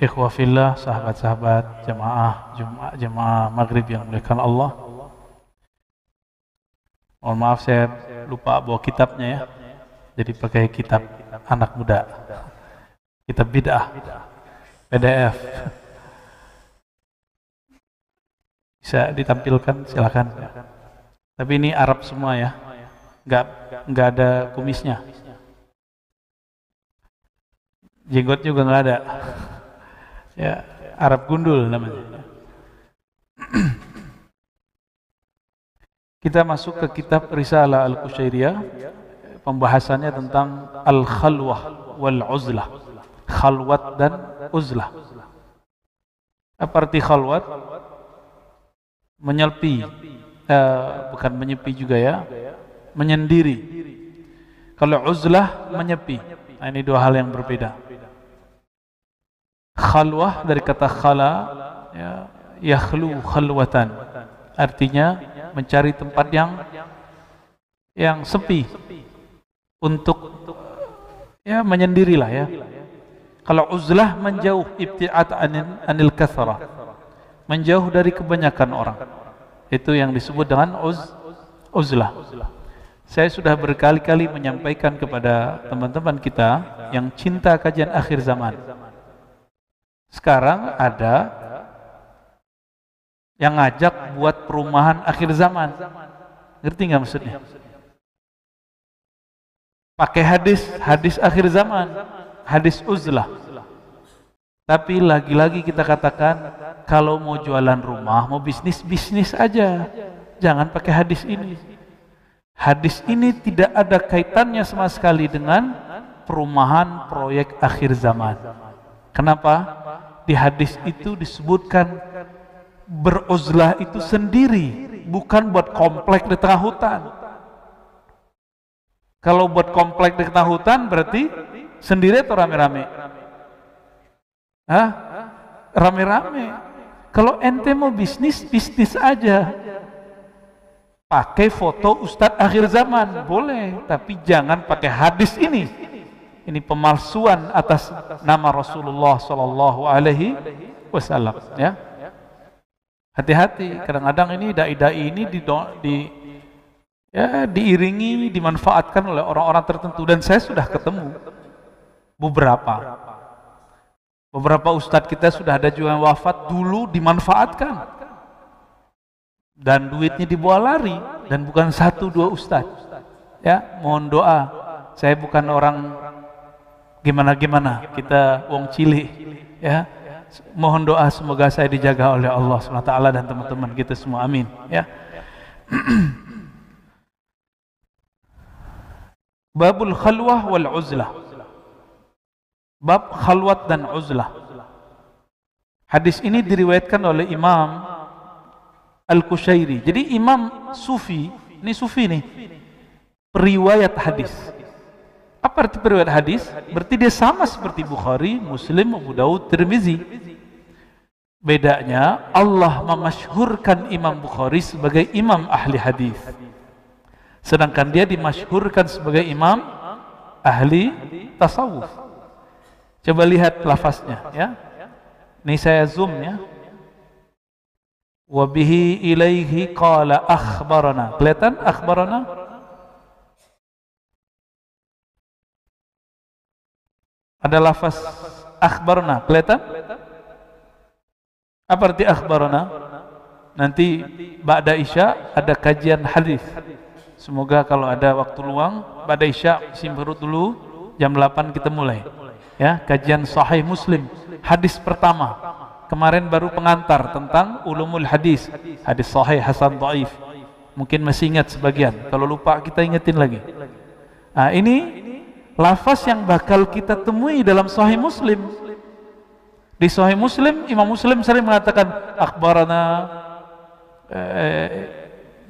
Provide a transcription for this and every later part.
Ikhwafillah, sahabat-sahabat jemaah Jumat, jemaah Maghrib yang dimuliakan Allah. Mohon maaf saya lupa bawa kitabnya ya. Jadi pakai kitab anak muda. Kitab bid'ah. PDF. Bisa ditampilkan silakan. Tapi ini Arab semua ya. Enggak ada kumisnya. Jenggot juga enggak ada. Ya, Arab gundul namanya. Kita masuk ke kitab Risalah Al-Qushairiyah. Pembahasannya tentang Al-Khalwah wal-Uzlah. Khalwat dan uzlah. Apa arti khalwat? Menyepi. Bukan menyepi juga ya. Menyendiri. Kalau uzlah menyepi. Nah, ini dua hal yang berbeda. Khalwah dari kata khala, ya, yakhlu khalwatan. Artinya mencari tempat yang sepi untuk ya menyendirilah ya. Kalau uzlah menjauh, ibti'at anil kathrah, menjauh dari kebanyakan orang. Itu yang disebut dengan uzlah. Saya sudah berkali-kali menyampaikan kepada teman-teman kita yang cinta kajian akhir zaman. Sekarang ada yang ngajak buat perumahan akhir zaman. Ngerti nggak maksudnya? Pakai hadis akhir zaman, hadis uzlah. Tapi lagi-lagi kita katakan, kalau mau jualan rumah, mau bisnis aja. Jangan pakai hadis ini. Hadis ini tidak ada kaitannya sama sekali dengan perumahan proyek akhir zaman. Kenapa? Di hadis itu disebutkan beruzlah itu sendiri, bukan buat komplek di tengah hutan. Kalau buat komplek di tengah hutan berarti sendiri atau rame-rame? Hah? Rame-rame. Kalau ente mau bisnis aja. Pakai foto Ustadz akhir zaman boleh, tapi jangan pakai hadis ini. Ini pemalsuan atas nama Rasulullah Sallallahu Alaihi Wasallam. Ya, hati-hati. Kadang-kadang ini dai-dai ini diiringi, dimanfaatkan oleh orang-orang tertentu. Dan saya sudah ketemu beberapa ustadz kita sudah ada juga yang wafat dulu dimanfaatkan. Dan duitnya dibawa lari, dan bukan satu dua ustadz. Ya, mohon doa. Saya bukan orang gimana, kita wong cilik, ya. Mohon doa semoga saya dijaga oleh Allah SWT dan teman-teman kita semua, amin. Ya. Babul khalwah wal uzlah. Bab khalwat dan uzlah. Hadis ini diriwayatkan oleh Imam Al-Qushairi. Jadi Imam Sufi, ini Sufi nih, periwayat hadis. Apa arti periwayat hadis? Berarti dia sama seperti Bukhari, Muslim, Abu Daud, Tirmizi. Bedanya Allah memasyhurkan Imam Bukhari sebagai imam ahli hadis, sedangkan dia dimasyhurkan sebagai imam ahli tasawuf. Coba lihat lafaznya ya. Ini saya zoom ya. Wa bihi ilaihi qala akhbarana. Kelihatan akhbarana? Ada lafaz akhbarana, kelihatan? Apa arti akhbarana? Nanti ba'da isya ada kajian hadis. Semoga kalau ada waktu luang ba'da isya simperut dulu, jam 8 kita mulai. Ya, kajian Sahih Muslim, hadis pertama. Kemarin baru pengantar tentang ulumul hadis, hadis sahih, hasan, dhaif. Mungkin masih ingat sebagian. Kalau lupa kita ingetin lagi. Nah, ini lafaz yang bakal kita temui dalam Sahih Muslim. Di Sahih Muslim, Imam Muslim sering mengatakan akhbarana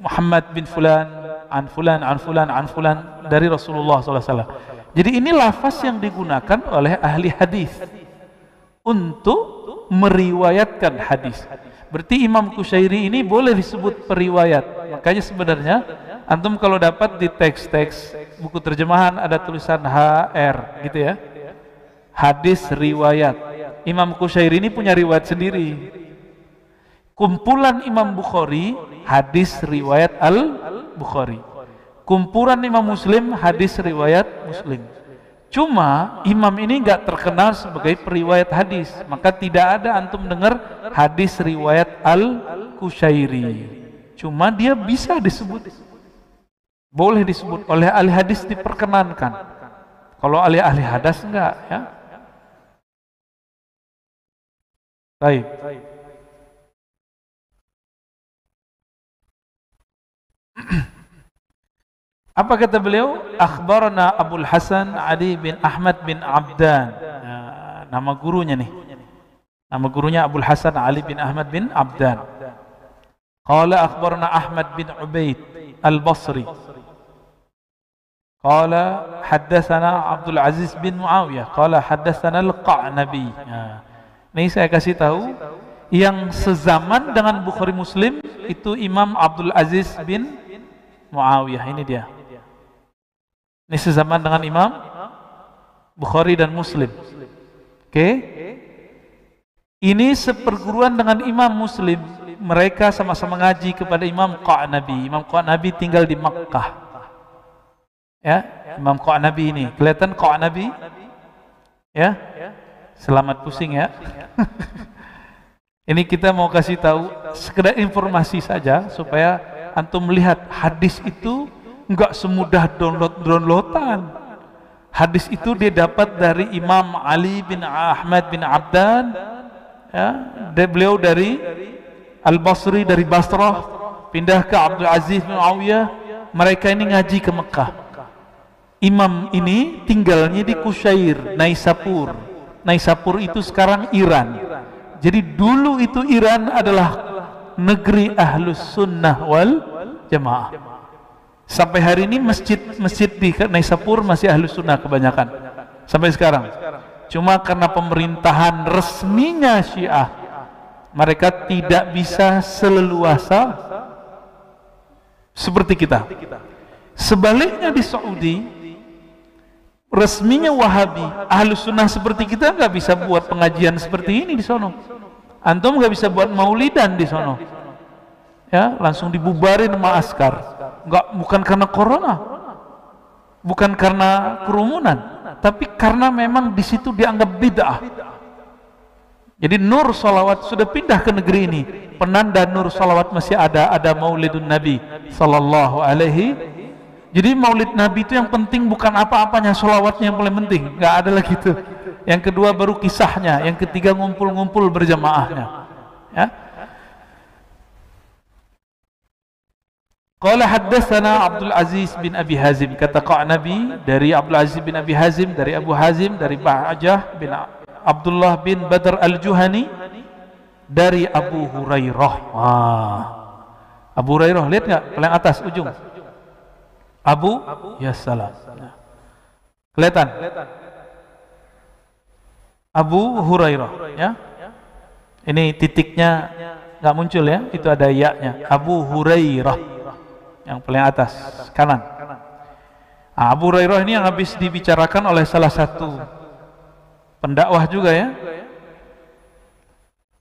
Muhammad bin Fulan an Fulan an Fulan an Fulan dari Rasulullah SAW. Jadi ini lafaz yang digunakan oleh ahli hadis untuk meriwayatkan hadis. Berarti Imam Qushairi ini boleh disebut periwayat. Makanya sebenarnya antum kalau dapat di teks-teks buku terjemahan ada tulisan HR gitu ya. Hadis riwayat. Imam Qushairi ini punya riwayat sendiri. Kumpulan Imam Bukhari hadis riwayat Al-Bukhari. Kumpulan Imam Muslim hadis riwayat Muslim. Cuma imam ini nggak terkenal sebagai periwayat hadis, maka tidak ada antum dengar hadis riwayat Al-Qushairi. Cuma dia bisa disebut, boleh disebut oleh ahli hadis, diperkenankan. Kalau ahli hadis enggak, ya. Baik. Apa kata beliau? Akhbarana Abul Hasan Ali bin Ahmad bin Abdan. Ya, nama gurunya nih. Nama gurunya Abul Hasan Ali bin Ahmad bin Abdan. Qala akhbarana Ahmad bin Ubaid Al-Basri. Qala haddatsana Abdul Aziz bin Muawiyah. Qala haddatsana Al-Qa'nabi. Ya. Ini saya kasih tahu yang sezaman dengan Bukhari Muslim itu Imam Abdul Aziz bin Muawiyah, ini dia. Ini sezaman dengan Imam Bukhari dan Muslim. Oke. Ini seperguruan dengan Imam Muslim. Mereka sama-sama ngaji kepada Imam Qa'nabi. Imam Qa'nabi tinggal di Makkah. Ya, Imam Qa'nabi ini. Kelihatan Qa'nabi? Ya. Selamat pusing ya. Ini kita mau kasih tahu sekedar informasi saja supaya antum melihat hadis itu enggak semudah downloadan. Hadis itu dia dapat dari Imam Ali bin Ahmad bin Abdan, ya, beliau dari Al-Basri, dari Basrah, pindah ke Abdul Aziz bin Muawiyah. Mereka ini ngaji ke Mekah. Imam ini tinggalnya di Qushair, Naisapur. Naisapur itu sekarang Iran. Jadi dulu itu Iran adalah negeri Ahlus Sunnah wal Jamaah. Sampai hari ini masjid di Naisapur masih Ahlus Sunnah kebanyakan sampai sekarang. Cuma karena pemerintahan resminya Syiah, mereka tidak bisa seleluasa seperti kita. Sebaliknya di Saudi, resminya Wahabi, Ahlus Sunnah seperti kita nggak bisa buat pengajian seperti ini di sono. Antum nggak bisa buat maulidan di sono. Ya, langsung dibubarin sama askar. Bukan karena corona, bukan karena kerumunan, tapi karena memang di situ dianggap bid'ah. Jadi nur salawat sudah pindah ke negeri ini. Penanda nur salawat masih ada maulidun Nabi sallallahu alaihi. Jadi maulid Nabi itu yang penting bukan apa-apanya, salawatnya yang paling penting. Nggak ada lagi itu. Yang kedua baru kisahnya, yang ketiga ngumpul-ngumpul berjamaahnya. Ya. Qala haddatsana Abdul Aziz bin Abi Hazim, kata Qa'nabi dari Abdul Aziz bin Abi Hazim, dari Abu Hazim, dari Ba'jah bin Abdullah bin Badr Al-Juhani, dari Abu Hurairah. Abu Hurairah, lihat nggak paling atas ujung? Abu ya salam. Kelihatan? Abu Hurairah, ya. Ini titiknya nggak muncul ya, itu ada ya-nya. Abu Hurairah. Yang paling atas kanan. Abu Hurairah ini yang habis dibicarakan oleh salah satu pendakwah juga ya.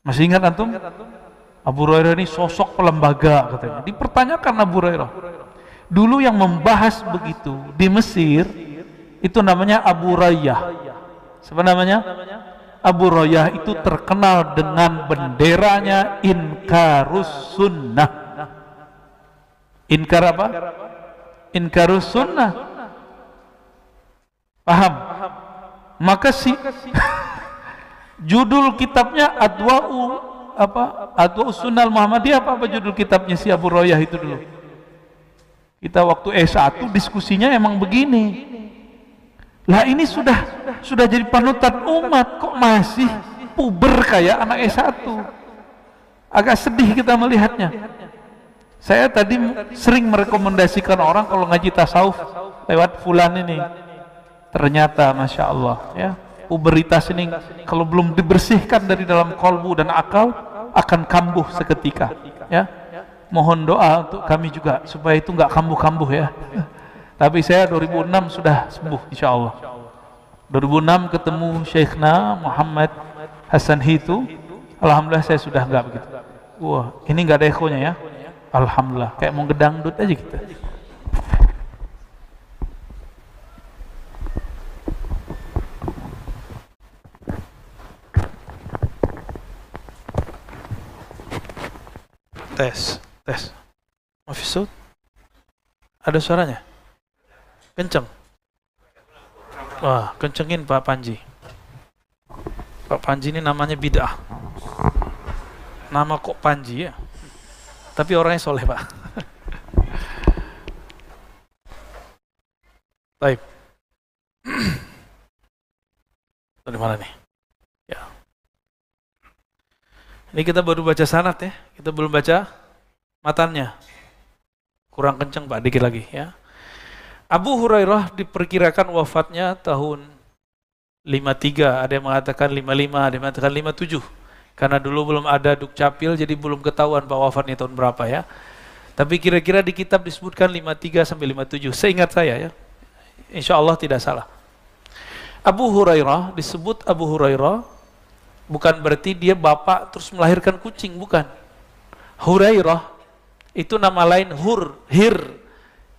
Masih ingat antum? Abu Hurairah ini sosok pelembaga katanya. Dipertanyakan Abu Hurairah. Dulu yang membahas begitu di Mesir itu namanya Abu Rayyah. Siapa namanya? Abu Rayyah itu terkenal dengan benderanya Inkarus Sunnah. Inkar apa? Inkarus Sunnah. Paham? Maka si judul kitabnya Adwa'u Sunnah Muhammadiyah, apa judul kitabnya si Abu Rayyah itu dulu? Kita waktu S1 diskusinya emang begini. Lah ini sudah jadi panutan umat, kok masih puber kayak anak S1. Agak sedih kita melihatnya. Saya tadi sering merekomendasikan orang kalau ngaji tasawuf lewat fulan ini. Ternyata Masya Allah ya, puberitas ini kalau belum dibersihkan dari dalam kolbu dan akal akan kambuh seketika ya. Mohon doa untuk kami juga supaya itu nggak kambuh-kambuh ya. Tapi saya 2006 sudah sembuh insya Allah. 2006 ketemu Syekhna Muhammad Hasan itu, alhamdulillah saya sudah enggak begitu. Wah, ini enggak ada ekonya ya. Alhamdulillah, kayak mau ngedangdut aja kita. Tes. Mafisud? Ada suaranya? Kenceng? Wah, kencengin Pak Panji. Pak Panji ini namanya bid'ah. Nama kok Panji ya? Tapi orangnya soleh Pak. Baik. Dari mana nih? Ya. Ini kita baru baca sanad ya. Kita belum baca matannya. Kurang kenceng Pak, dikit lagi ya. Abu Hurairah diperkirakan wafatnya tahun 53, ada yang mengatakan 55, ada yang mengatakan 57. Karena dulu belum ada Dukcapil, jadi belum ketahuan Pak wafatnya tahun berapa ya. Tapi kira-kira di kitab disebutkan 53 sampai 57, seingat saya ya. Insya Allah tidak salah. Abu Hurairah disebut Abu Hurairah, bukan berarti dia bapak terus melahirkan kucing, bukan. Hurairah itu nama lain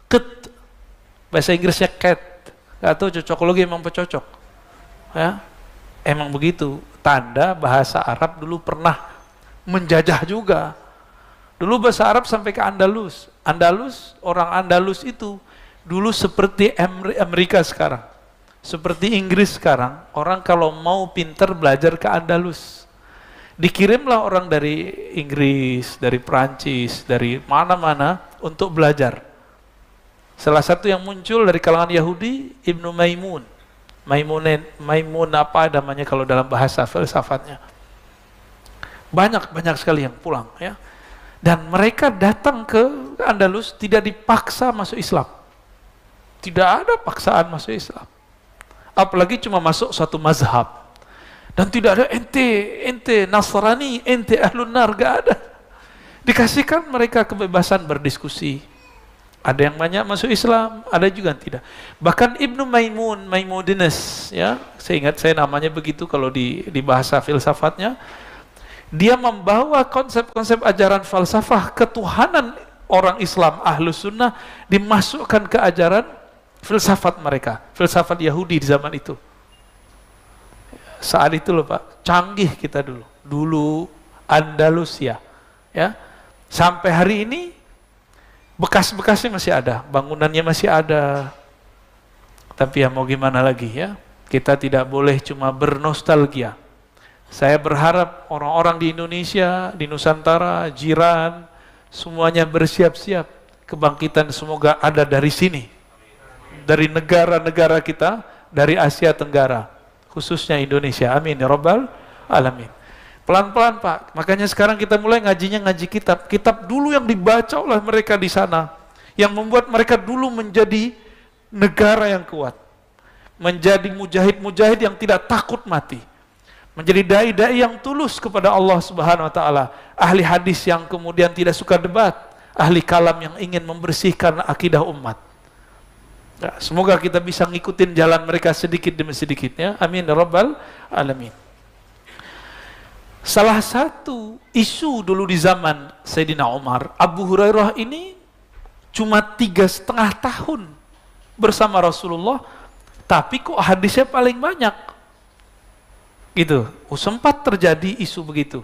ket. Bahasa Inggrisnya cat. Gak tahu cocokologi emang pecocok. Ya, emang begitu. Tanda bahasa Arab dulu pernah menjajah juga. Dulu bahasa Arab sampai ke Andalus. Orang Andalus itu dulu seperti Amerika sekarang. Seperti Inggris sekarang. Orang kalau mau pinter belajar ke Andalus, dikirimlah orang dari Inggris, dari Perancis, dari mana-mana untuk belajar. Salah satu yang muncul dari kalangan Yahudi, Ibnu Maimun. Maimun apa namanya kalau dalam bahasa filsafatnya. Banyak sekali yang pulang ya. Dan mereka datang ke Andalus tidak dipaksa masuk Islam. Tidak ada paksaan masuk Islam. Apalagi cuma masuk satu mazhab. Dan tidak ada ente Nasrani, ente Ahlun Nar, gak ada. Dikasihkan mereka kebebasan berdiskusi. Ada yang banyak masuk Islam, ada juga yang tidak. Bahkan Ibnu Maimonides, ya, saya ingat saya namanya begitu kalau di bahasa filsafatnya, dia membawa konsep-konsep ajaran falsafah ketuhanan orang Islam Ahlus Sunnah dimasukkan ke ajaran filsafat mereka, filsafat Yahudi di zaman itu. Saat itu loh Pak, canggih kita dulu Andalusia, ya, sampai hari ini bekas-bekasnya masih ada, bangunannya masih ada. Tapi ya mau gimana lagi ya, kita tidak boleh cuma bernostalgia. Saya berharap orang-orang di Indonesia, di Nusantara, jiran, semuanya bersiap-siap. Kebangkitan semoga ada dari sini, dari negara-negara kita, dari Asia Tenggara, khususnya Indonesia. Amin ya Rabbal Alamin. Pelan-pelan Pak, makanya sekarang kita mulai ngaji kitab. Kitab dulu yang dibaca oleh mereka di sana, yang membuat mereka dulu menjadi negara yang kuat, menjadi mujahid-mujahid yang tidak takut mati, menjadi dai-dai yang tulus kepada Allah Subhanahu Wa Taala, ahli hadis yang kemudian tidak suka debat, ahli kalam yang ingin membersihkan akidah umat. Ya, semoga kita bisa ngikutin jalan mereka sedikit demi sedikit ya. Amin ya Rabbal Alamin. Salah satu isu dulu di zaman Sayyidina Umar, Abu Hurairah ini cuma 3,5 tahun bersama Rasulullah, tapi kok hadisnya paling banyak. Gitu. Sempat terjadi isu begitu.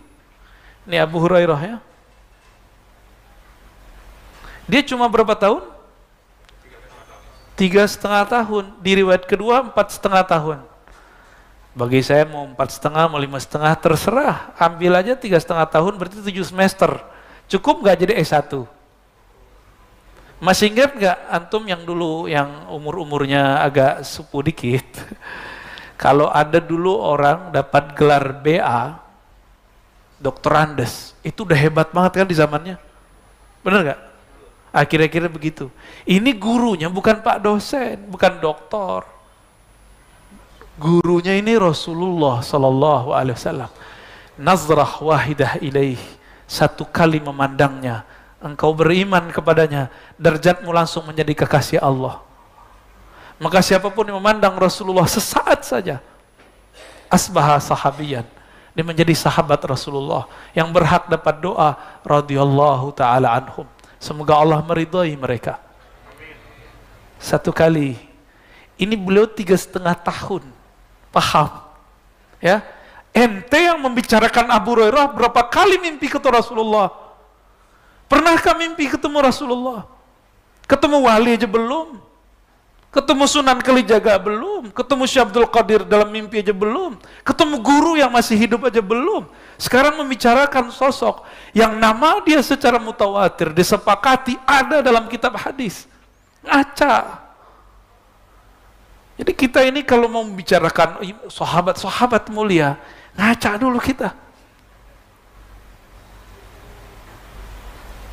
Ini Abu Hurairah ya. Dia cuma berapa tahun? 3,5 tahun. Di riwayat kedua 4,5 tahun. Bagi saya mau 4,5, mau 5,5 terserah. Ambil aja 3,5 tahun berarti 7 semester. Cukup nggak jadi S1? Masih ingat nggak antum yang dulu yang umur-umurnya agak sepuh dikit? Kalau ada dulu orang dapat gelar BA, Dr. Andes, itu udah hebat banget kan di zamannya? Bener nggak? Akhir-akhirnya begitu. Ini gurunya bukan pak dosen, bukan doktor. Gurunya ini Rasulullah Sallallahu Alaihi Wasallam. Nazrah wahidah ilaih, satu kali memandangnya, engkau beriman kepadanya, derajatmu langsung menjadi kekasih Allah. Maka siapapun yang memandang Rasulullah sesaat saja, asbaha sahabiyan, Dia menjadi sahabat Rasulullah yang berhak dapat doa radhiyallahu taala anhum. Semoga Allah meridhai mereka. Satu kali, ini beliau 3,5 tahun, paham? Ya, ente yang membicarakan Abu Hurairah berapa kali mimpi ketemu Rasulullah? Pernahkah mimpi ketemu Rasulullah? Ketemu wali aja belum? Ketemu Sunan Kalijaga belum? Ketemu Syekh Abdul Qadir dalam mimpi aja belum? Ketemu guru yang masih hidup aja belum? Sekarang membicarakan sosok yang nama dia secara mutawatir disepakati ada dalam kitab hadis. Ngaca. Jadi kita ini kalau mau membicarakan sahabat-sahabat mulia, ngaca dulu kita.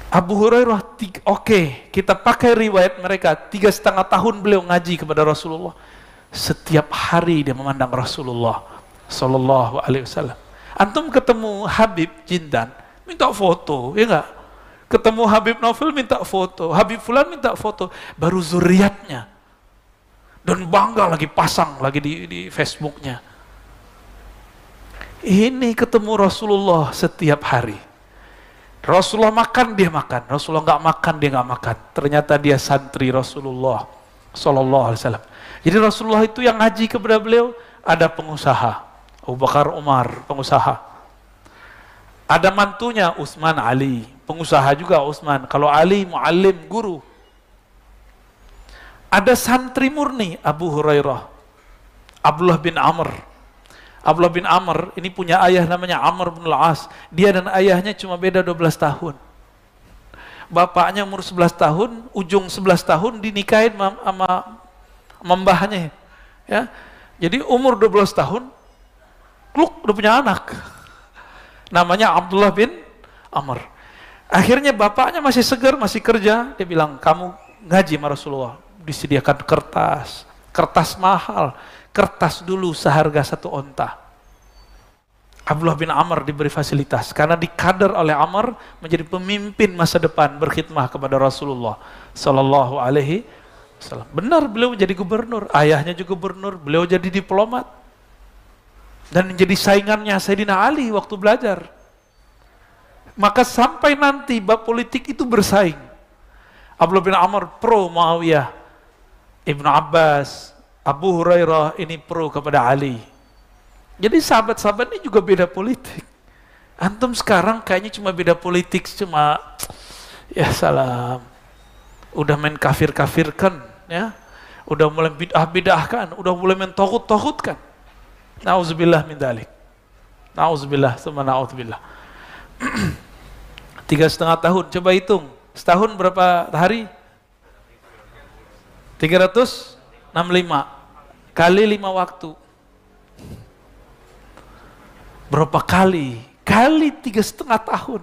Abu Hurairah, oke, kita pakai riwayat mereka, 3,5 tahun beliau ngaji kepada Rasulullah. Setiap hari dia memandang Rasulullah Sallallahu Alaihi Wasallam. Antum ketemu Habib Jindan, minta foto, ya enggak? Ketemu Habib Novel minta foto, Habib Fulan minta foto, baru zuriatnya. Dan bangga lagi pasang lagi di Facebooknya. Ini ketemu Rasulullah setiap hari. Rasulullah makan, dia makan. Rasulullah nggak makan, dia nggak makan. Ternyata dia santri Rasulullah Sallallahu Alaihi Wasallam. Jadi Rasulullah itu yang ngaji kepada beliau, ada pengusaha, Abu Bakar Umar, pengusaha. Ada mantunya Utsman Ali, pengusaha juga Utsman. Kalau Ali muallim, guru. Ada santri murni Abu Hurairah, Abdullah bin Amr. Abdullah bin Amr ini punya ayah namanya Amr bin Al-As. Dia dan ayahnya cuma beda 12 tahun. Bapaknya umur 11 tahun, ujung 11 tahun dinikahin sama mbahnya. Ya. Jadi umur 12 tahun, kluk udah punya anak. Namanya Abdullah bin Amr. Akhirnya bapaknya masih segar, masih kerja. Dia bilang, kamu ngaji sama Rasulullah. Disediakan kertas mahal. Kertas dulu seharga 1 onta. Abdullah bin Amr diberi fasilitas karena dikader oleh Amr menjadi pemimpin masa depan berkhidmah kepada Rasulullah Sallallahu Alaihi Wasallam. Benar, beliau menjadi gubernur, ayahnya juga gubernur, beliau jadi diplomat dan menjadi saingannya Sayyidina Ali waktu belajar. Maka sampai nanti bab politik itu bersaing. Abdullah bin Amr pro Muawiyah, Ibnu Abbas, Abu Hurairah ini pro kepada Ali. Jadi sahabat-sahabat ini juga beda politik. Antum sekarang kayaknya cuma beda politik, cuma ya salam. Udah main kafir-kafirkan, ya. Udah mulai bid'ah-bid'ahkan, udah mulai mentohut-tohutkan. Nauzubillah min dzalik. Nauzubillah, summa na'udzubillah. 3,5 tahun, coba hitung. Setahun berapa hari? 365 kali 5 waktu. Berapa kali? Kali 3,5 tahun.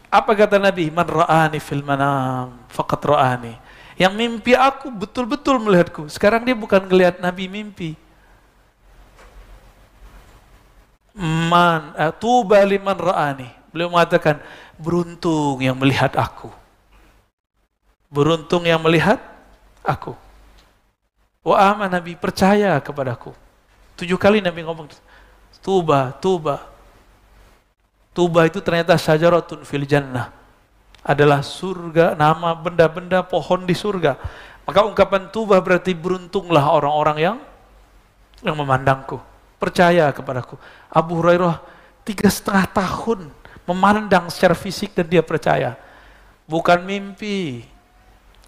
Apa kata Nabi? Man ra'ani fil manam faqad ra'ani. Yang mimpi aku betul-betul melihatku. Sekarang dia bukan ngelihat Nabi mimpi. Tuba liman ra'ani. Beliau mengatakan, beruntung yang melihat aku. Beruntung yang melihat aku. Wa aman, Nabi percaya kepadaku. 7 kali Nabi ngomong tuba, tuba. Tuba itu ternyata syajaratun fil jannah. Adalah surga, nama benda-benda pohon di surga. Maka ungkapan tuba berarti beruntunglah orang-orang yang memandangku, percaya kepadaku. Abu Hurairah 3,5 tahun memandang secara fisik dan dia percaya. Bukan mimpi.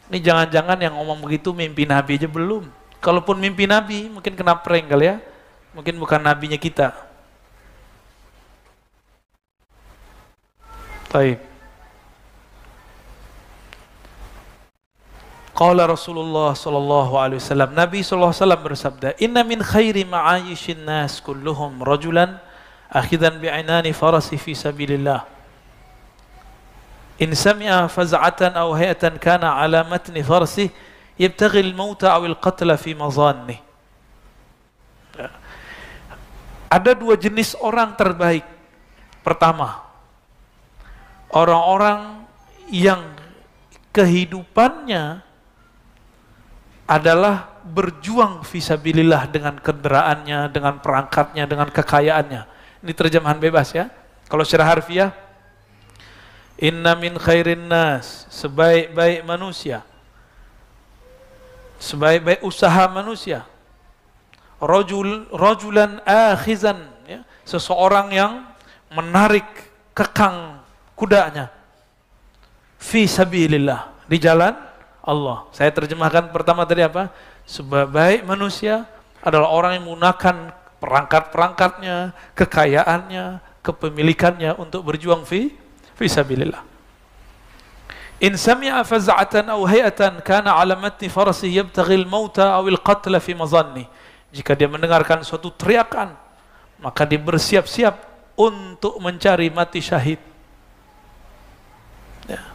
Ini jangan-jangan yang ngomong begitu mimpi Nabi aja belum. Kalaupun mimpi Nabi, mungkin kena prank kali ya. Mungkin bukan nabinya kita. Baik. Qala Rasulullah sallallahu alaihi wasallam, Nabi sallallahu alaihi wasallam bersabda, "Inna min khairi ma'ayishin nas kulluhum rajulan akhidan bi'inani farasi fi sabilillah. In sami'a faz'atan aw hayatan kana 'ala matni farsi yabtaghi al-mauta aw al-qatla fi mazanni." Ada 2 jenis orang terbaik. Pertama, orang-orang yang kehidupannya adalah berjuang fisabilillah dengan kendaraannya, dengan perangkatnya, dengan kekayaannya. Ini terjemahan bebas ya. Kalau secara harfiah, inna min khairin nas, sebaik-baik manusia, sebaik-baik usaha manusia, rajulan akhizan, ya, seseorang yang menarik kekang kudanya fi sabilillah, di jalan Allah. Saya terjemahkan pertama tadi apa? Sebaik manusia adalah orang yang menggunakan perangkat-perangkatnya, kekayaannya, kepemilikannya untuk berjuang fi sabilillah. In sami'a faz'atan aw hay'atan kana 'ala matni farasi yabtaghi al-mauta aw al-qatla fi mazanni. Jika dia mendengarkan suatu teriakan, maka dia bersiap-siap untuk mencari mati syahid. Ya.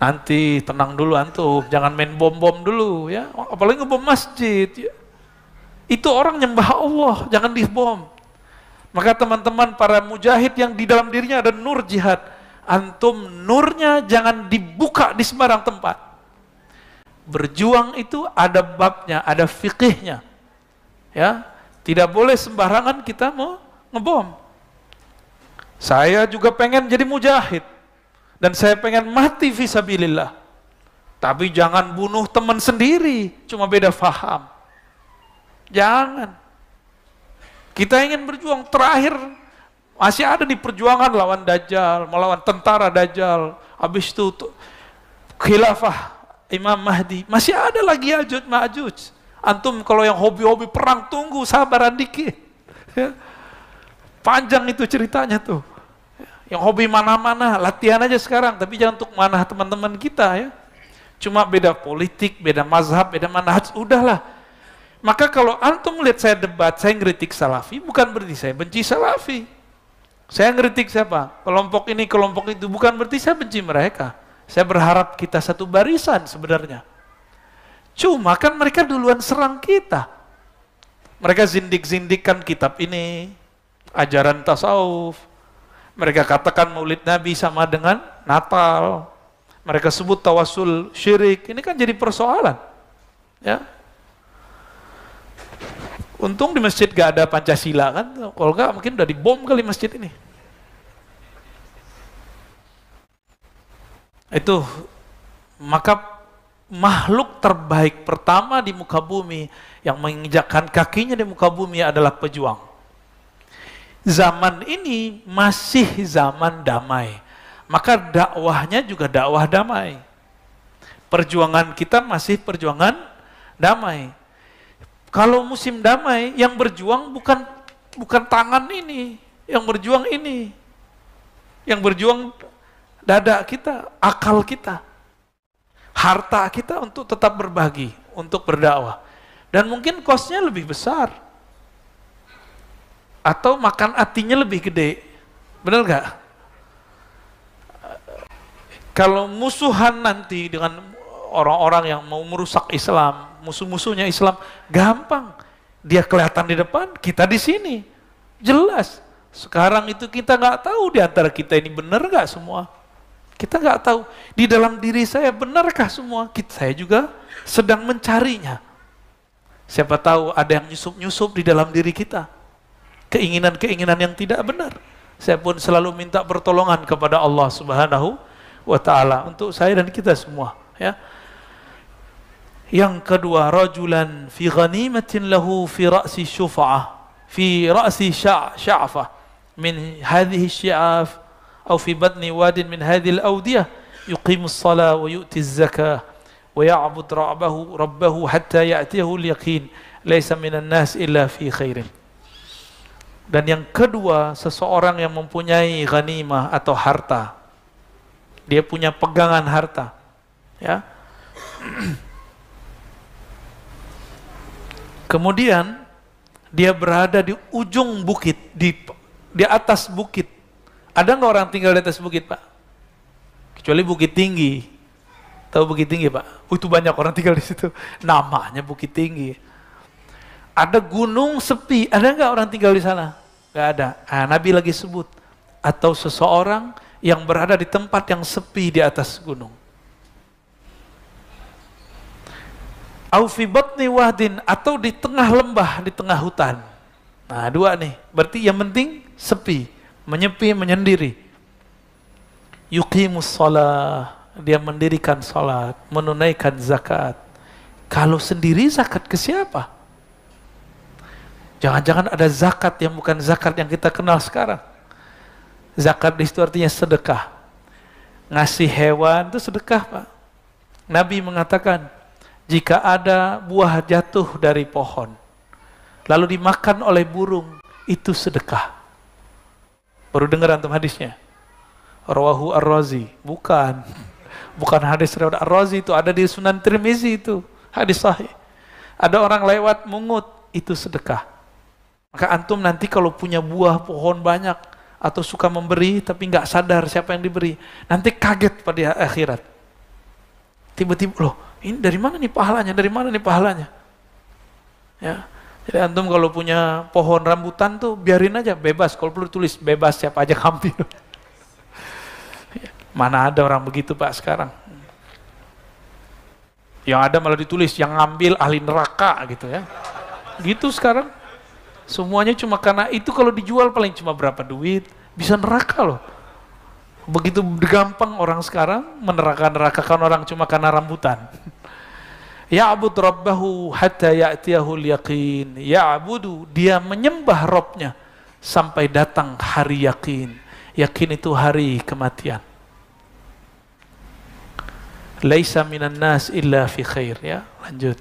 Nanti tenang dulu antum, jangan main bom-bom dulu ya, apalagi ngebom masjid ya. Itu orang nyembah Allah, jangan dibom. Maka teman-teman para mujahid yang di dalam dirinya ada nur jihad, antum nurnya jangan dibuka di sembarang tempat. Berjuang itu ada babnya, ada fikihnya. Ya, tidak boleh sembarangan kita mau ngebom. Saya juga pengen jadi mujahid. Dan saya pengen mati fisabilillah. Tapi jangan bunuh teman sendiri, cuma beda faham. Jangan. Kita ingin berjuang, terakhir masih ada di perjuangan lawan Dajjal, melawan tentara Dajjal. Habis itu khilafah Imam Mahdi, masih ada lagi Ya'juj Ma'juj. Antum kalau yang hobi-hobi perang, tunggu sabaran dikit. Ya. Panjang itu ceritanya tuh. Yang hobi mana-mana, latihan aja sekarang, tapi jangan untuk manah teman-teman kita ya. Cuma beda politik, beda mazhab, beda manhaj, udahlah. Maka kalau antum melihat saya debat, saya ngeritik salafi, bukan berarti saya benci salafi. Saya ngeritik siapa? Kelompok ini, kelompok itu, bukan berarti saya benci mereka. Saya berharap kita satu barisan sebenarnya. Cuma kan mereka duluan serang kita. Mereka zindik-zindikkan kitab ini, ajaran tasawuf. Mereka katakan maulid Nabi sama dengan Natal. Mereka sebut tawasul syirik. Ini kan jadi persoalan. Ya. Untung di masjid gak ada Pancasila kan. Kalau enggak mungkin udah dibom kali masjid ini. Itu maka makhluk terbaik pertama di muka bumi yang menginjakkan kakinya di muka bumi adalah pejuang. Zaman ini masih zaman damai, maka dakwahnya juga dakwah damai. Perjuangan kita masih perjuangan damai. Kalau musim damai, yang berjuang bukan tangan ini, yang berjuang ini, yang berjuang dada kita, akal kita, harta kita untuk tetap berbagi, untuk berdakwah. Dan mungkin kosnya lebih besar. Atau makan hatinya lebih gede. Benar gak? Kalau musuhan nanti dengan orang-orang yang mau merusak Islam, musuh-musuhnya Islam, gampang. Dia kelihatan di depan, kita di sini. Jelas. Sekarang itu kita nggak tahu di antara kita ini benar gak semua. Kita nggak tahu. Di dalam diri saya benarkah semua? Saya juga sedang mencarinya. Siapa tahu ada yang nyusup-nyusup di dalam diri kita. Keinginan-keinginan yang tidak benar. Saya pun selalu minta pertolongan kepada Allah Subhanahu wa ta'ala untuk saya dan kita semua ya. Yang kedua, rajulan fi ghanimatin lahu fi ra'si syufa'ah, fi ra'si sya'fah min hadhihi syi'af atau fi batni wadin min hadhihi al-awdiyah yuqimus salah wa yu'tiz zakah wa ya'bud rabbahu hatta ya'tiyahu al-yaqin laysa minan nas illa fi khairin. Dan yang kedua, seseorang yang mempunyai ghanimah atau harta. Dia punya pegangan harta. Ya. Kemudian dia berada di ujung bukit, di atas bukit. Ada nggak orang tinggal di atas bukit, Pak? Kecuali Bukit Tinggi. Tahu Bukit Tinggi, Pak? Itu banyak orang tinggal di situ. Namanya Bukit Tinggi. Ada gunung sepi, ada nggak orang tinggal di sana? Nggak ada. Nabi lagi sebut. Atau seseorang yang berada di tempat yang sepi di atas gunung. Au fi batni wahdin, atau di tengah lembah, di tengah hutan. Nah, dua nih. Berarti yang penting sepi, menyepi, menyendiri. Yuqimus shalah, dia mendirikan salat, menunaikan zakat. Kalau sendiri zakat ke siapa? Jangan-jangan ada zakat yang bukan zakat yang kita kenal sekarang. Zakat di situ artinya sedekah. Ngasih hewan itu sedekah, Pak. Nabi mengatakan, jika ada buah jatuh dari pohon, lalu dimakan oleh burung, itu sedekah. Baru dengar antum hadisnya? Rawahu Ar-Razi. Bukan hadis riwayat Ar-Razi, itu ada di Sunan Tirmizi, itu hadis sahih. Ada orang lewat mungut, itu sedekah. Maka antum nanti kalau punya buah pohon banyak, atau suka memberi tapi nggak sadar siapa yang diberi, nanti kaget pada akhirat. Tiba-tiba, loh, ini dari mana nih pahalanya? Dari mana nih pahalanya? Ya. Jadi antum kalau punya pohon rambutan tuh biarin aja, bebas. Kalau perlu tulis bebas, siapa aja ngambil. Mana ada orang begitu, Pak, sekarang. Yang ada malah ditulis yang ngambil ahli neraka gitu ya. Gitu sekarang. Semuanya cuma karena itu, kalau dijual paling cuma berapa duit, bisa neraka loh. Begitu gampang orang sekarang meneraka-nerakakan orang cuma karena rambutan. Ya'bud rabbahu hatta ya'tiyahul yaqin. Ya'budu, dia menyembah Rabbnya sampai datang hari yakin. Yakin itu hari kematian. Laisa minan nas illa fi khair, ya. Lanjut.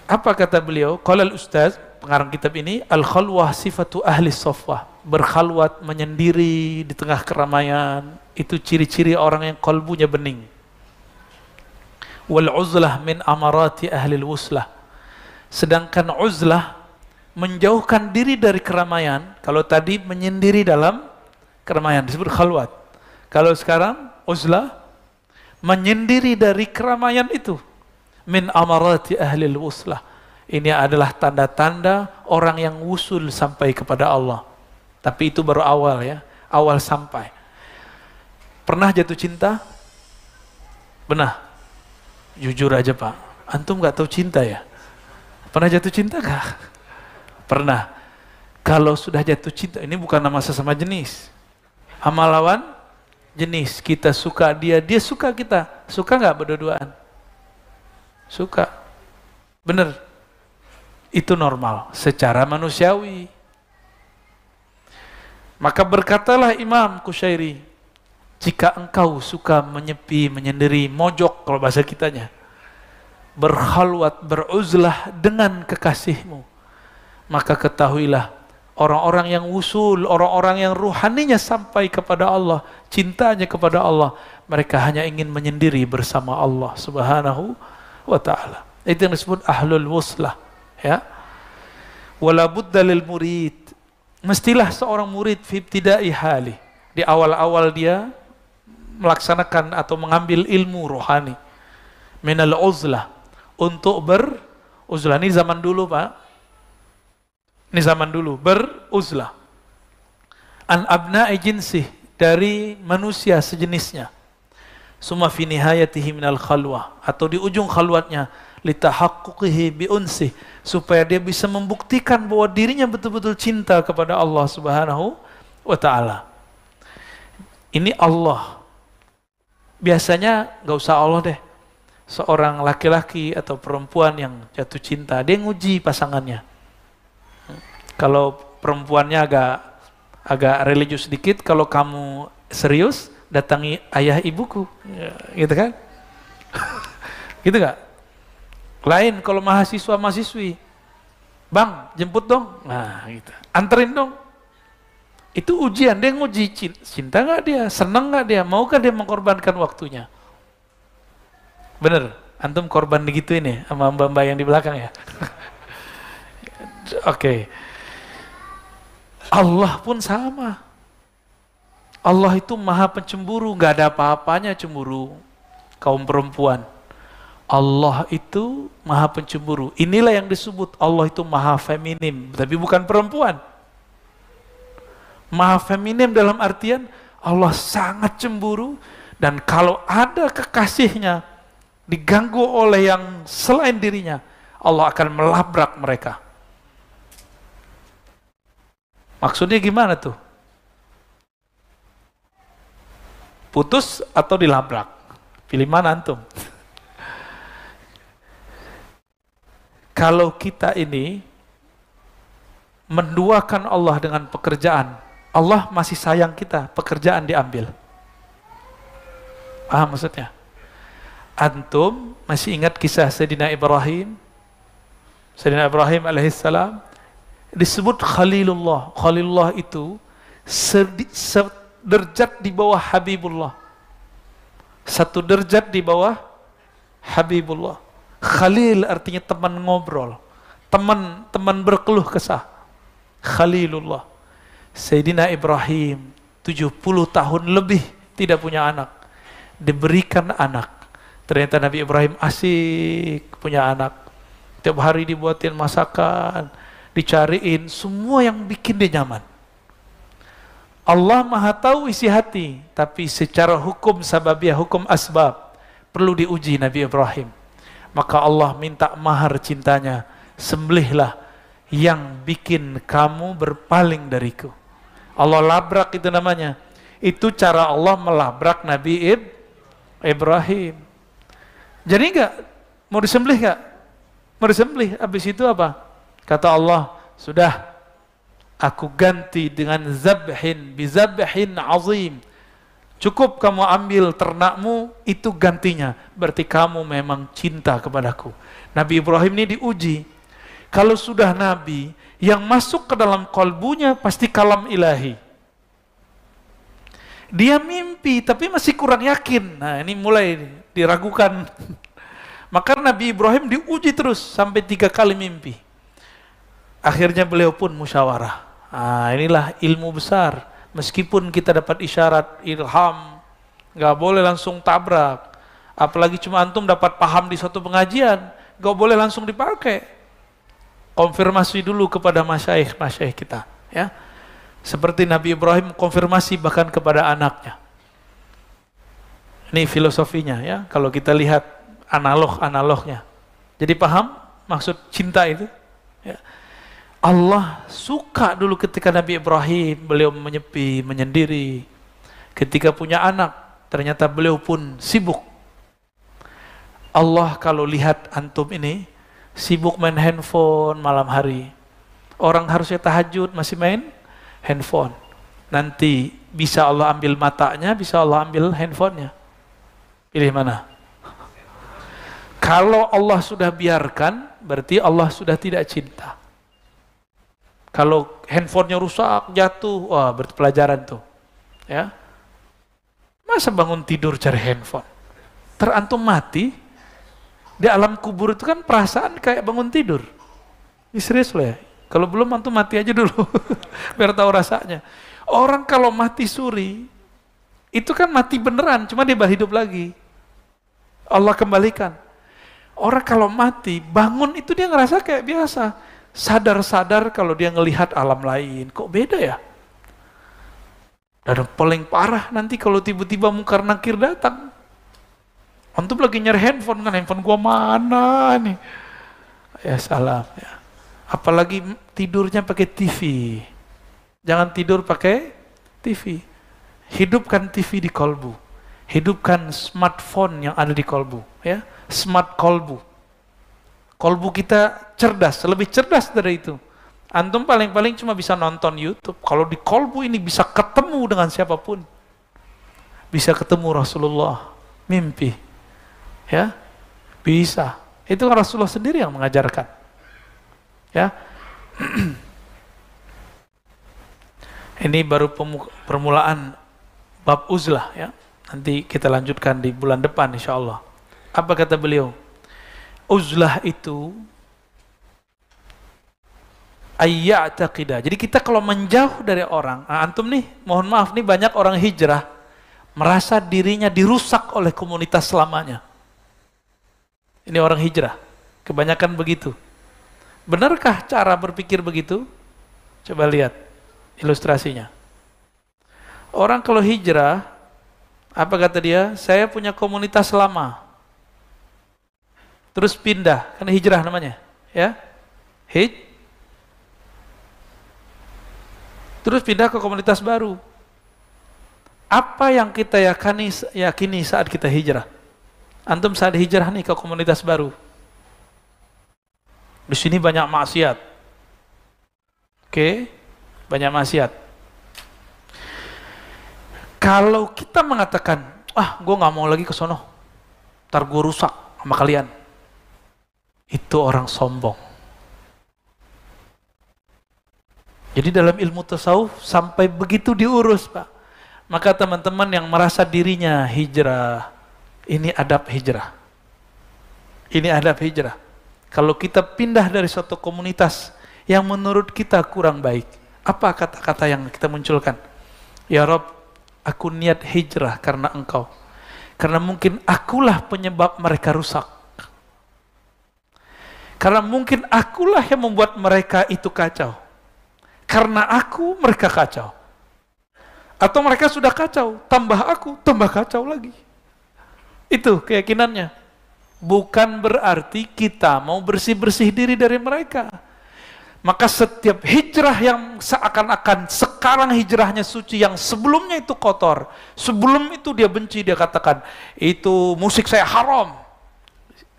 Apa kata beliau? Qala al-ustaz, pengarang kitab ini, al-khalwah sifatu ahli safwah. Berkhalwat, menyendiri di tengah keramaian, itu ciri-ciri orang yang kalbunya bening. Wal uzlah min amarati ahli wuslah. Sedangkan uzlah, menjauhkan diri dari keramaian. Kalau tadi menyendiri dalam keramaian, disebut khalwat. Kalau sekarang uzlah, menyendiri dari keramaian itu. Min amarati ahli wuslah. Ini adalah tanda-tanda orang yang wusul sampai kepada Allah. Tapi itu baru awal, ya, awal sampai. Pernah jatuh cinta? Pernah? Jujur aja, Pak, antum gak tahu cinta ya? Pernah jatuh cinta gak? Pernah. Kalau sudah jatuh cinta, ini bukan nama sesama jenis, sama lawan jenis. Kita suka dia, dia suka kita. Suka gak berdua-duaan? Suka. Bener. Itu normal, secara manusiawi. Maka berkatalah Imam Qushairi, jika engkau suka menyepi, menyendiri, mojok kalau bahasa kitanya, berkhalwat, beruzlah dengan kekasihmu, maka ketahuilah, orang-orang yang wusul, orang-orang yang ruhaninya sampai kepada Allah, cintanya kepada Allah, mereka hanya ingin menyendiri bersama Allah Subhanahu wa ta'ala. Itu yang disebut ahlul wuslah, ya. Wala budda lil murid, mestilah seorang murid fi ibtida'i hali, di awal-awal dia melaksanakan atau mengambil ilmu rohani, minal uzlah, untuk beruzlah. Ini zaman dulu, Pak, ini zaman dulu, beruzlah. An abna'i jinsih, dari manusia sejenisnya. Summa fi nihayatihi minal khalwah, atau di ujung khalwatnya, litahaqquqihi biunsih, supaya dia bisa membuktikan bahwa dirinya betul-betul cinta kepada Allah Subhanahu wa ta'ala. Ini Allah. Biasanya gak usah Allah deh, seorang laki-laki atau perempuan yang jatuh cinta, dia nguji pasangannya. Kalau perempuannya agak religius sedikit, kalau kamu serius, datangi ayah ibuku, gitu kan? Gitu gak? Lain kalau mahasiswa-mahasiswi, bang jemput dong, nah gitu, anterin dong. Itu ujian, dia nguji cinta gak dia, senang gak dia, maukah dia mengorbankan waktunya. Bener, antum korban digituin ya sama mbak-mbak yang di belakang ya. Oke. Allah pun sama. Allah itu maha pencemburu, gak ada apa-apanya cemburu kaum perempuan. Allah itu maha pencemburu. Inilah yang disebut Allah itu maha feminim, tapi bukan perempuan. Maha feminim dalam artian Allah sangat cemburu, dan kalau ada kekasihnya diganggu oleh yang selain dirinya, Allah akan melabrak mereka. Maksudnya gimana tuh? Putus atau dilabrak? Pilih mana antum? Kalau kita ini menduakan Allah dengan pekerjaan, Allah masih sayang kita, pekerjaan diambil. Paham maksudnya? Antum masih ingat kisah Sayyidina Ibrahim? Sayyidina Ibrahim alaihissalam disebut Khalilullah. Khalilullah itu derajat di bawah Habibullah. Satu derajat di bawah Habibullah. Khalil artinya teman ngobrol, teman berkeluh kesah. Khalilullah. Sayyidina Ibrahim 70 tahun lebih tidak punya anak, diberikan anak. Ternyata Nabi Ibrahim asik punya anak. Tiap hari dibuatin masakan, dicariin semua yang bikin dia nyaman. Allah Maha tahu isi hati, tapi secara hukum sababiah, hukum asbab, perlu diuji Nabi Ibrahim. Maka Allah minta mahar cintanya, sembelihlah yang bikin kamu berpaling dariku. Allah labrak, itu namanya. Itu cara Allah melabrak Nabi Ibrahim. Jadi enggak mau disembelih enggak? Mau disembelih, habis itu apa? Kata Allah, sudah aku ganti dengan zabhin, bizabhin azim. Cukup kamu ambil ternakmu, itu gantinya. Berarti kamu memang cinta kepadaku. Nabi Ibrahim ini diuji. Kalau sudah Nabi, yang masuk ke dalam kalbunya pasti kalam ilahi. Dia mimpi, tapi masih kurang yakin. Nah, ini mulai diragukan. Maka Nabi Ibrahim diuji terus, sampai 3 kali mimpi. Akhirnya beliau pun musyawarah. Nah, inilah ilmu besar. Meskipun kita dapat isyarat, ilham, gak boleh langsung tabrak. Apalagi cuma antum dapat paham di suatu pengajian, gak boleh langsung dipakai. Konfirmasi dulu kepada masyaikh kita, ya. Seperti Nabi Ibrahim konfirmasi bahkan kepada anaknya. Ini filosofinya, ya. Kalau kita lihat analognya. Jadi paham maksud cinta itu? Ya. Allah suka dulu ketika Nabi Ibrahim, beliau menyepi, menyendiri. Ketika punya anak, ternyata beliau pun sibuk. Allah kalau lihat antum ini, sibuk main handphone malam hari. Orang harusnya tahajud, masih main handphone. Nanti bisa Allah ambil matanya, bisa Allah ambil handphonenya. Pilih mana? Kalau Allah sudah biarkan, berarti Allah sudah tidak cinta. Kalau handphonenya rusak, jatuh, wah berarti pelajaran tuh. Ya. Masa bangun tidur cari handphone? Terantum mati, di alam kubur itu kan perasaan kayak bangun tidur. Ini serius loh ya. Kalau belum antum mati aja dulu, biar tahu rasanya. Orang kalau mati suri, itu kan mati beneran, cuma dia hidup lagi. Allah kembalikan. Orang kalau mati, bangun itu dia ngerasa kayak biasa. Sadar-sadar kalau dia ngelihat alam lain, kok beda ya? Dan paling parah nanti kalau tiba-tiba mungkar nakir datang. Antum lagi nyari handphone kan, handphone gua mana nih? Ya salam ya. Apalagi tidurnya pakai TV. Jangan tidur pakai TV. Hidupkan TV di kolbu. Hidupkan smartphone yang ada di kolbu, ya. Smart kolbu. Kolbu kita cerdas, lebih cerdas dari itu. Antum paling-paling cuma bisa nonton YouTube. Kalau di kolbu ini bisa ketemu dengan siapapun. Bisa ketemu Rasulullah, mimpi. Ya, bisa. Itu kan Rasulullah sendiri yang mengajarkan. Ya. Ini baru permulaan bab uzlah, ya. Nanti kita lanjutkan di bulan depan insyaallah. Apa kata beliau? Uzlah itu ayya'taqidah. Jadi kita kalau menjauh dari orang, antum nih, mohon maaf nih, banyak orang hijrah merasa dirinya dirusak oleh komunitas selamanya. Ini orang hijrah, kebanyakan begitu. Benarkah cara berpikir begitu? Coba lihat ilustrasinya. Orang kalau hijrah, apa kata dia? Saya punya komunitas lama. terus pindah, kan hijrah namanya, ya. Terus pindah ke komunitas baru. Apa yang kita yakini saat kita hijrah? Antum saat hijrah nih ke komunitas baru. Di sini banyak maksiat. Oke, banyak maksiat. Kalau kita mengatakan, gue nggak mau lagi ke sono, ntar gue rusak sama kalian, itu orang sombong. Jadi dalam ilmu tasawuf sampai begitu diurus, Pak. Maka teman-teman yang merasa dirinya hijrah, ini adab hijrah. Ini adab hijrah. Kalau kita pindah dari suatu komunitas yang menurut kita kurang baik, apa kata-kata yang kita munculkan? Ya Rob, aku niat hijrah karena Engkau. Karena mungkin akulah penyebab mereka rusak. Karena mungkin akulah yang membuat mereka itu kacau. Karena aku, mereka kacau. Atau mereka sudah kacau, tambah aku, tambah kacau lagi. Itu keyakinannya. Bukan berarti kita mau bersih-bersih diri dari mereka. Maka setiap hijrah yang seakan-akan sekarang hijrahnya suci, yang sebelumnya itu kotor, sebelum itu dia benci, dia katakan, itu musik saya haram.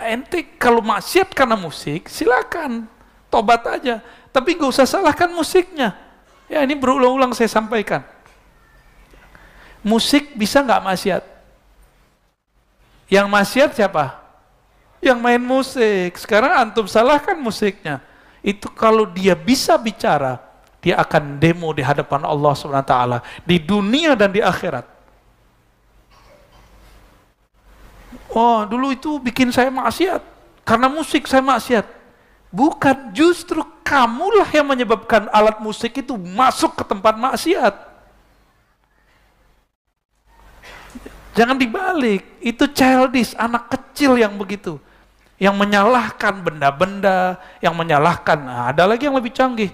Ente kalau maksiat karena musik, silakan, tobat aja. Tapi gak usah salahkan musiknya. Ya, ini berulang-ulang saya sampaikan. Musik bisa nggak maksiat? Yang maksiat siapa? Yang main musik. Sekarang antum salahkan musiknya. Itu kalau dia bisa bicara, dia akan demo di hadapan Allah SWT di dunia dan di akhirat. Oh, dulu itu bikin saya maksiat. Karena musik saya maksiat. Bukan, justru kamulah yang menyebabkan alat musik itu masuk ke tempat maksiat. Jangan dibalik, itu childish, anak kecil yang begitu. Yang menyalahkan benda-benda, yang menyalahkan, ada lagi yang lebih canggih.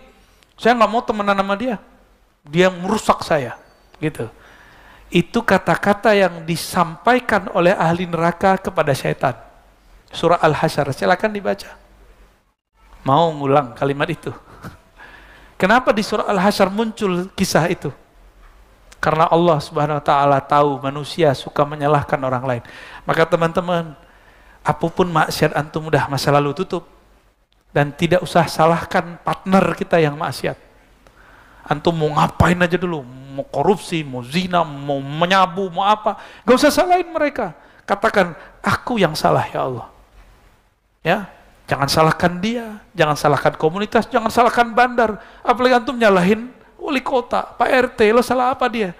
Saya nggak mau temenan sama dia, dia merusak saya, gitu. Itu kata-kata yang disampaikan oleh ahli neraka kepada syaitan. Surah Al-Hasyr, silakan dibaca. Mau ngulang kalimat itu. Kenapa di surah Al-Hasyr muncul kisah itu? Karena Allah Subhanahu wa taala tahu manusia suka menyalahkan orang lain. Maka teman-teman, apapun maksiat antum udah masa lalu tutup. Dan tidak usah salahkan partner kita yang maksiat. Antum mau ngapain aja dulu, mau korupsi, mau zina, mau menyabu, mau apa, gak usah salahin mereka. Katakan, aku yang salah ya Allah. Ya, jangan salahkan dia, jangan salahkan komunitas, jangan salahkan bandar. Apalagi antum nyalahin wali kota, Pak RT, lo salah apa dia?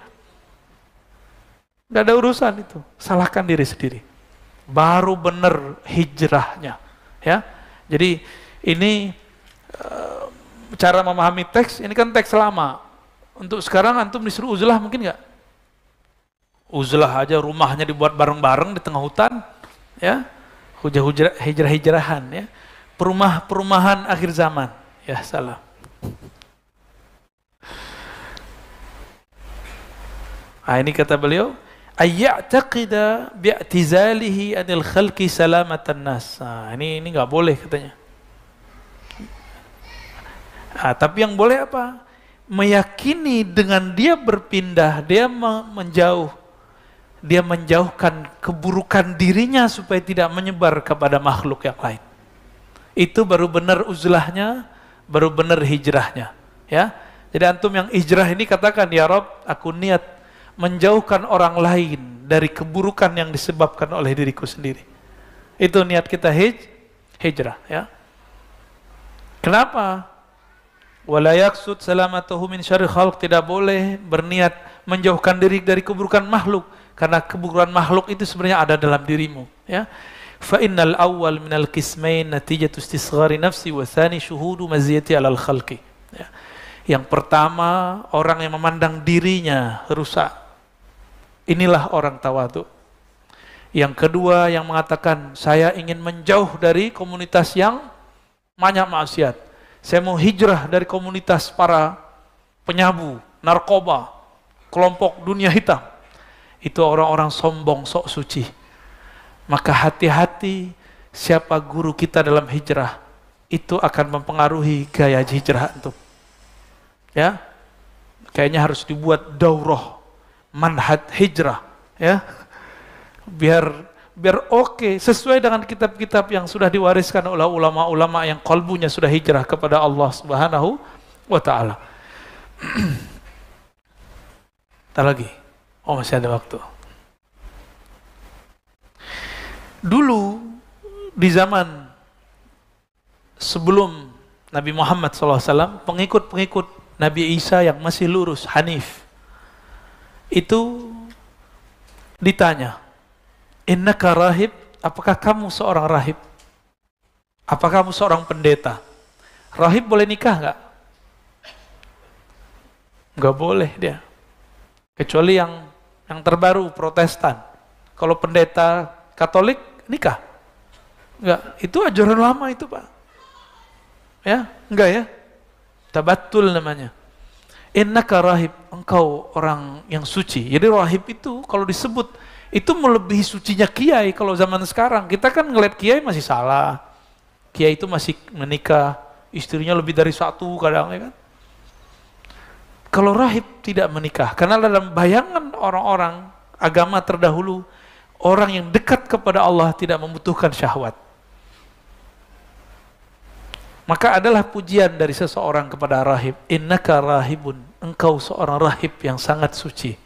Gak ada urusan itu, salahkan diri sendiri. Baru bener hijrahnya, ya. Jadi ini cara memahami teks. Ini kan teks lama. Untuk sekarang antum disuruh uzlah mungkin nggak? Uzlah aja rumahnya dibuat bareng-bareng di tengah hutan, ya. Hijrah-hijrahan, ya. Perumahan akhir zaman, ya salam. Nah, ini kata beliau, ayya'taqida bi'tizalihi anil khalqi salamatan nas. Nah, ini nggak boleh katanya. Nah, tapi yang boleh apa? Meyakini dengan dia berpindah, dia menjauh, dia menjauhkan keburukan dirinya supaya tidak menyebar kepada makhluk yang lain. Itu baru benar uzlahnya, baru benar hijrahnya, ya. Jadi antum yang hijrah ini katakan, ya Rob, aku niat menjauhkan orang lain dari keburukan yang disebabkan oleh diriku sendiri. Itu niat kita hijrah, ya. Kenapa? Wala yaqsud salamatahu min syarri khalq, tidak boleh berniat menjauhkan diri dari keburukan makhluk, karena keburukan makhluk itu sebenarnya ada dalam dirimu, ya. Fa innal awwal minal qismain natijatu istisghari nafsi wa tsani syuhudu maziyati alal khalqi. Ya. Yang pertama, orang yang memandang dirinya rusak. Inilah orang tawadhu. Yang kedua, yang mengatakan saya ingin menjauh dari komunitas yang banyak maksiat. Saya mau hijrah dari komunitas para penyabu, narkoba, kelompok dunia hitam. Itu orang-orang sombong, sok suci. Maka hati-hati siapa guru kita dalam hijrah, itu akan mempengaruhi gaya hijrah antum. Ya, kayaknya harus dibuat daurah manhaj hijrah, ya, biar oke, sesuai dengan kitab-kitab yang sudah diwariskan oleh ulama-ulama yang kalbunya sudah hijrah kepada Allah Subhanahu wa Ta'ala. Tak lagi, masih ada waktu. Dulu di zaman sebelum Nabi Muhammad SAW, pengikut-pengikut Nabi Isa yang masih lurus, Hanif, itu ditanya, innaka rahib, apakah kamu seorang rahib? Apakah kamu seorang pendeta? Rahib boleh nikah nggak? Nggak boleh dia. Kecuali yang terbaru, Protestan. Kalau pendeta Katolik, nikah. Enggak, itu ajaran lama itu Pak. Ya, enggak ya? Tabattul namanya. Innaka rahib, engkau orang yang suci. Jadi rahib itu kalau disebut, itu melebihi sucinya kiai kalau zaman sekarang. Kita kan ngeliat kiai masih salah. Kiai itu masih menikah, istrinya lebih dari satu kadang, ya kan? Kalau rahib tidak menikah, karena dalam bayangan orang-orang agama terdahulu, orang yang dekat kepada Allah tidak membutuhkan syahwat. Maka adalah pujian dari seseorang kepada rahib, innaka rahibun, engkau seorang rahib yang sangat suci.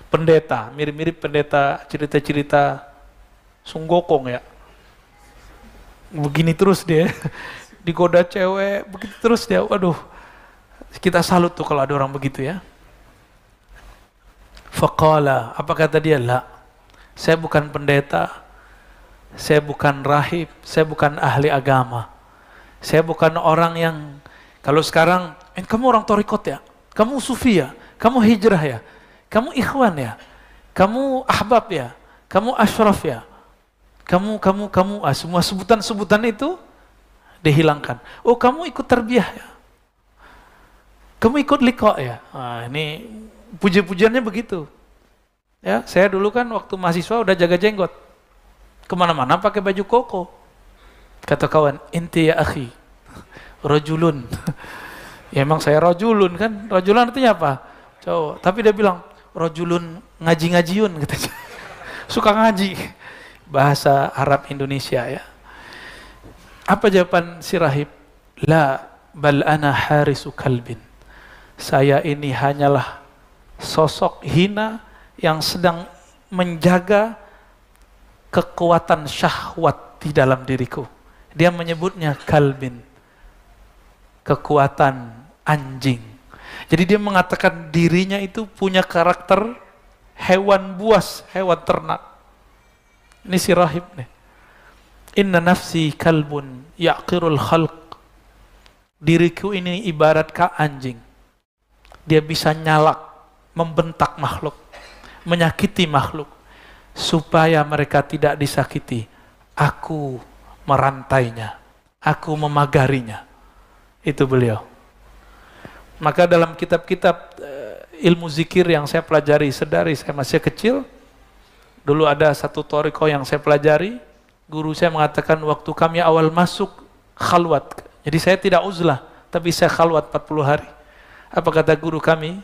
Pendeta, mirip-mirip pendeta cerita-cerita Sunggokong ya. Begini terus dia, digoda cewek, begitu terus dia, waduh. Kita salut tuh kalau ada orang begitu ya. Faqala, apa kata dia? La, saya bukan pendeta, saya bukan rahib, saya bukan ahli agama. Saya bukan orang yang, kalau sekarang, kamu orang torikot ya, kamu sufi ya, kamu hijrah ya, kamu ikhwan ya, kamu ahbab ya, kamu ashraf ya, kamu, semua sebutan-sebutan itu dihilangkan. Oh, kamu ikut tarbiyah ya, kamu ikut liqa ya. Nah, ini puji-pujiannya begitu. Ya, saya dulu kan waktu mahasiswa udah jaga jenggot, kemana-mana pakai baju koko. Kata kawan, inti ya akhi, rajulun. Ya emang saya rajulun kan, rajulun artinya apa? Cowok. Tapi dia bilang, rajulun ngaji-ngajiun, katanya. Suka ngaji. Bahasa Arab Indonesia ya. Apa jawaban si rahib? La, bal ana harisu kalbin. Saya ini hanyalah sosok hina yang sedang menjaga kekuatan syahwat di dalam diriku. Dia menyebutnya kalbin, kekuatan anjing. Jadi dia mengatakan dirinya itu punya karakter hewan buas, hewan ternak. Ini si rahib nih. Inna nafsi kalbun ya'qirul khalq. Diriku ini ibarat anjing. Dia bisa nyalak, membentak makhluk, menyakiti makhluk, supaya mereka tidak disakiti. Aku merantainya, aku memagarinya. Itu beliau. Maka dalam kitab-kitab ilmu zikir yang saya pelajari sedari saya masih kecil, dulu ada satu thariqah yang saya pelajari, guru saya mengatakan waktu kami awal masuk khalwat, jadi saya tidak uzlah, tapi saya khalwat 40 hari. Apa kata guru kami?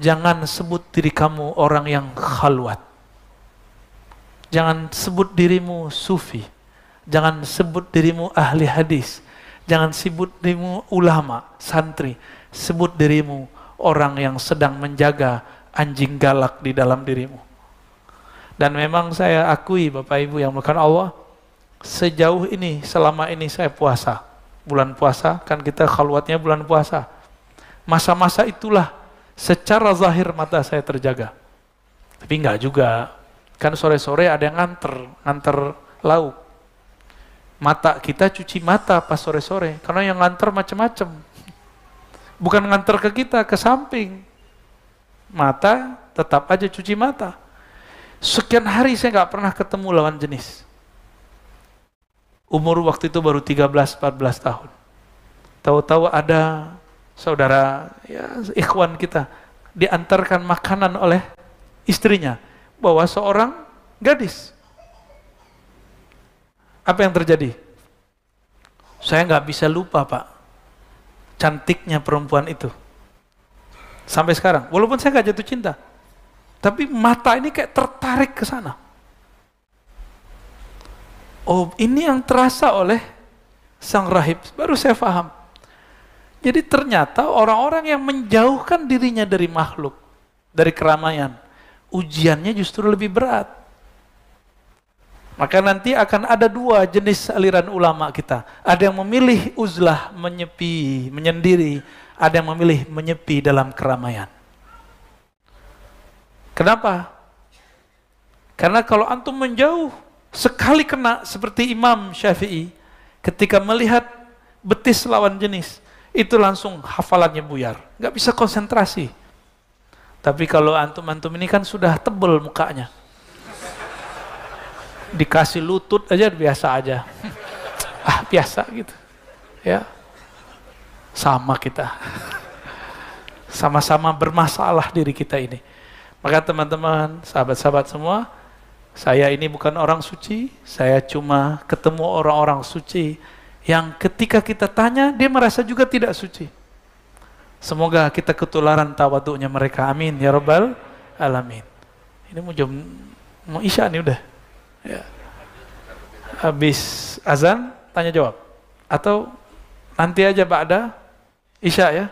Jangan sebut diri kamu orang yang khalwat. Jangan sebut dirimu sufi. Jangan sebut dirimu ahli hadis. Jangan sebut dirimu ulama, santri. Sebut dirimu orang yang sedang menjaga anjing galak di dalam dirimu. Dan memang saya akui Bapak Ibu yang dimuliakan Allah, sejauh ini, selama ini saya puasa. Bulan puasa, kan kita khalwatnya bulan puasa. Masa-masa itulah secara zahir mata saya terjaga. Tapi enggak juga. Kan sore-sore ada yang nganter lauk. Mata kita cuci mata pas sore-sore, karena yang nganter macam-macam. Bukan nganter ke kita, ke samping. Mata tetap aja cuci mata. Sekian hari saya nggak pernah ketemu lawan jenis. Umur waktu itu baru 13-14 tahun. Tahu-tahu ada saudara, ya, ikhwan kita, diantarkan makanan oleh istrinya, bawa seorang gadis. Apa yang terjadi? Saya nggak bisa lupa, Pak, cantiknya perempuan itu. Sampai sekarang, walaupun saya nggak jatuh cinta, tapi mata ini kayak tertarik ke sana. Oh, ini yang terasa oleh sang rahib. Baru saya paham. Jadi ternyata orang-orang yang menjauhkan dirinya dari makhluk, dari keramaian, ujiannya justru lebih berat. Maka nanti akan ada dua jenis aliran ulama kita. Ada yang memilih uzlah, menyepi, menyendiri. Ada yang memilih menyepi dalam keramaian. Kenapa? Karena kalau antum menjauh, sekali kena seperti Imam Syafi'i, ketika melihat betis lawan jenis, itu langsung hafalannya buyar. Nggak bisa konsentrasi. Tapi kalau antum-antum ini kan sudah tebel mukanya. Dikasih lutut aja biasa aja. Biasa gitu. Ya. Sama kita. Sama-sama bermasalah diri kita ini. Maka teman-teman, sahabat-sahabat semua, saya ini bukan orang suci, saya cuma ketemu orang-orang suci yang ketika kita tanya, dia merasa juga tidak suci. Semoga kita ketularan tawaduknya mereka. Amin ya rabbal alamin. Ini mau isya nih udah. Ya. Habis azan tanya jawab atau nanti aja ba'da isya ya,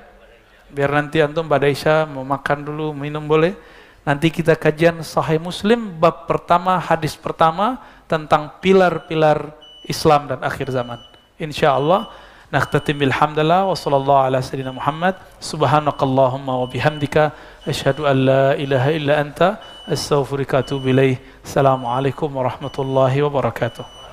biar nanti antum ba'da isya mau makan dulu, minum boleh. Nanti kita kajian Sahih Muslim bab pertama, hadis pertama tentang pilar-pilar Islam dan akhir zaman, insyaallah. Naqtatim bilhamdalillah wa sallallahu ala sayyidina Muhammad. Subhanakallahumma wa bihamdika asyhadu an la ilaha illa anta astaghfiruka wa atubu ilaih. Assalamualaikum warahmatullahi wabarakatuh.